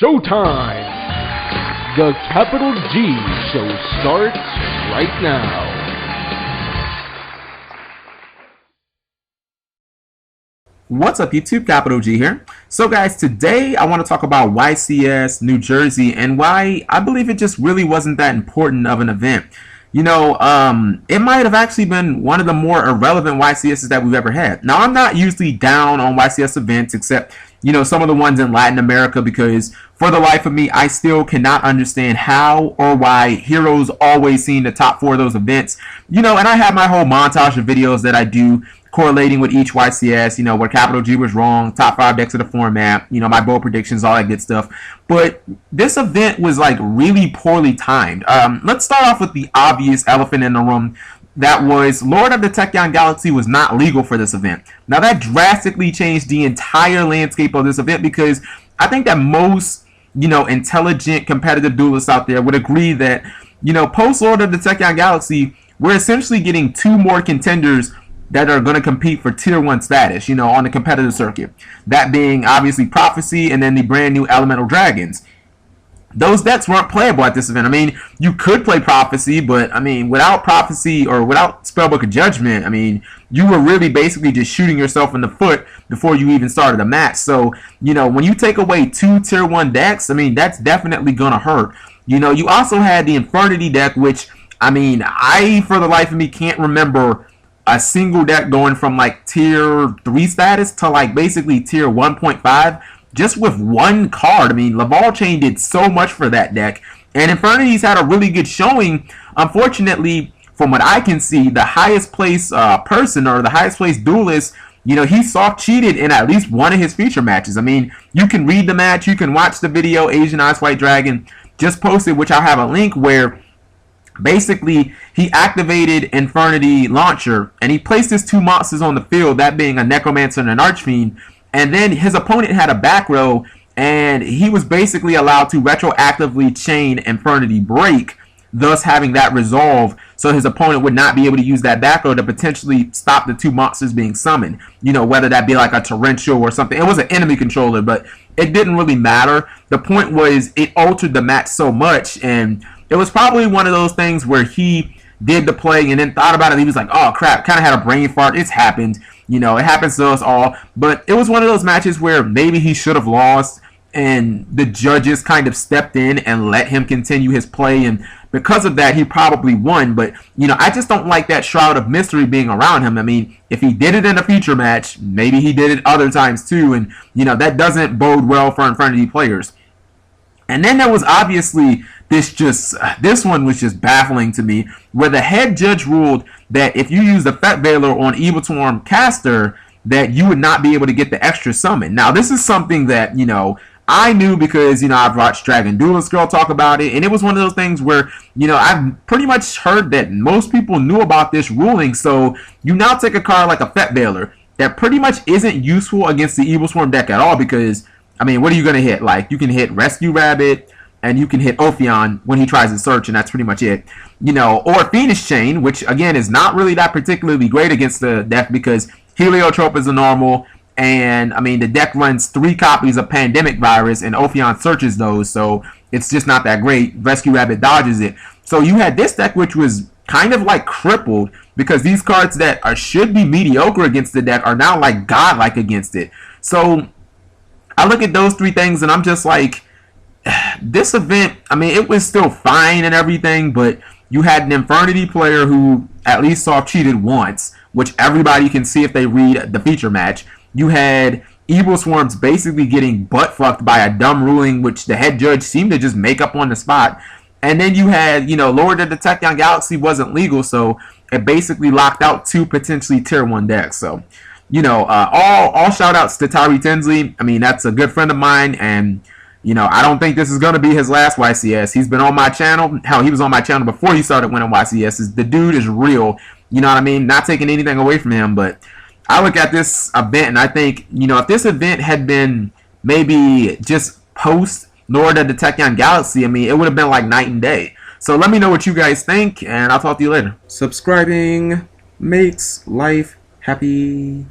Showtime! The Capital G Show starts right now. What's up YouTube, Capital G here. So guys, today I want to talk about YCS New Jersey and why I believe it just really wasn't that important of an event. You know, it might have actually been one of the more irrelevant YCSs that we've ever had. Now, I'm not usually down on YCS events except, you know, some of the ones in Latin America, because for the life of me, I still cannot understand how or why heroes always seem the top 4 of those events. You know, and I have my whole montage of videos that I do correlating with each YCS, you know, where Capital G was wrong, top 5 decks of the format, you know, my bold predictions, all that good stuff. But this event was like really poorly timed. Let's start off with the obvious elephant in the room. That was Lord of the Tachyon Galaxy was not legal for this event. Now that drastically changed the entire landscape of this event, because I think that most, you know, intelligent competitive duelists out there would agree that, you know, post Lord of the Tachyon Galaxy, we're essentially getting 2 more contenders that are going to compete for tier 1 status, you know, on the competitive circuit. That being obviously Prophecy and then the brand new Elemental Dragons. Those decks weren't playable at this event. I mean, you could play Prophecy, but I mean, without Prophecy or without Spellbook of Judgment, I mean, you were really basically just shooting yourself in the foot before you even started a match. So, you know, when you take away 2 tier 1 decks, I mean, that's definitely going to hurt. You know, you also had the Infernity deck, which, I mean, I, for the life of me, can't remember a single deck going from like tier 3 status to like basically tier 1.5 just with 1 card. I mean, Laval Chain did so much for that deck, and Infernity's had a really good showing. Unfortunately, from what I can see, the highest place person or the highest place duelist, you know, he soft cheated in at least one of his feature matches. I mean, you can read the match, you can watch the video. Asian Ice White Dragon just posted, which I'll have a link, where basically he activated Infernity Launcher and he placed his 2 monsters on the field, that being a Necromancer and an Archfiend, and then his opponent had a back row and he was basically allowed to retroactively chain Infernity Break, thus having that resolve so his opponent would not be able to use that back row to potentially stop the 2 monsters being summoned. You know, whether that be like a Torrential or something. It was an enemy controller, but it didn't really matter. The point was it altered the match so much, and it was probably one of those things where he did the play and then thought about it. He was like, oh crap, kind of had a brain fart. It's happened. You know, it happens to us all. But it was one of those matches where maybe he should have lost and the judges kind of stepped in and let him continue his play. And because of that, he probably won. But, you know, I just don't like that shroud of mystery being around him. I mean, if he did it in a feature match, maybe he did it other times too. And, you know, that doesn't bode well for Infernity players. And then there was obviously this one was just baffling to me, where the head judge ruled that if you use the Fat Veiler on EVILSWARM CASTOR, that you would not be able to get the extra summon. Now, this is something that, you know, I knew because, you know, I've watched Dragon Duelist Girl talk about it, and it was one of those things where, you know, I've pretty much heard that most people knew about this ruling. So you now take a card like a Fat Veiler that pretty much isn't useful against the EVILSWARM deck at all, because, I mean, what are you going to hit? Like, you can hit Rescue Rabbit, and you can hit Ophion when he tries to search, and that's pretty much it. You know, or Phoenix Chain, which, again, is not really that particularly great against the deck, because Heliotrope is a normal, and, I mean, the deck runs 3 copies of Pandemic Virus, and Ophion searches those, so it's just not that great. Rescue Rabbit dodges it. So you had this deck, which was kind of like crippled, because these cards that should be mediocre against the deck are now like godlike against it. So I look at those 3 things, and I'm just like, this event, I mean, it was still fine and everything, but you had an Infernity player who at least soft cheated once, which everybody can see if they read the feature match. You had EVILSWARMs basically getting butt fucked by a dumb ruling, which the head judge seemed to just make up on the spot. And then you had, you know, Lord of the Tachyon Galaxy wasn't legal, so it basically locked out 2 potentially tier 1 decks. So, you know, all shout outs to Tyree Tinsley. I mean, that's a good friend of mine, and you know, I don't think this is going to be his last YCS. He's been on my channel. Hell, he was on my channel before he started winning YCSs. The dude is real. You know what I mean? Not taking anything away from him, but I look at this event and I think, you know, if this event had been maybe just post Lord of the Tachyon Galaxy, I mean, it would have been like night and day. So let me know what you guys think, and I'll talk to you later. Subscribing makes life happy.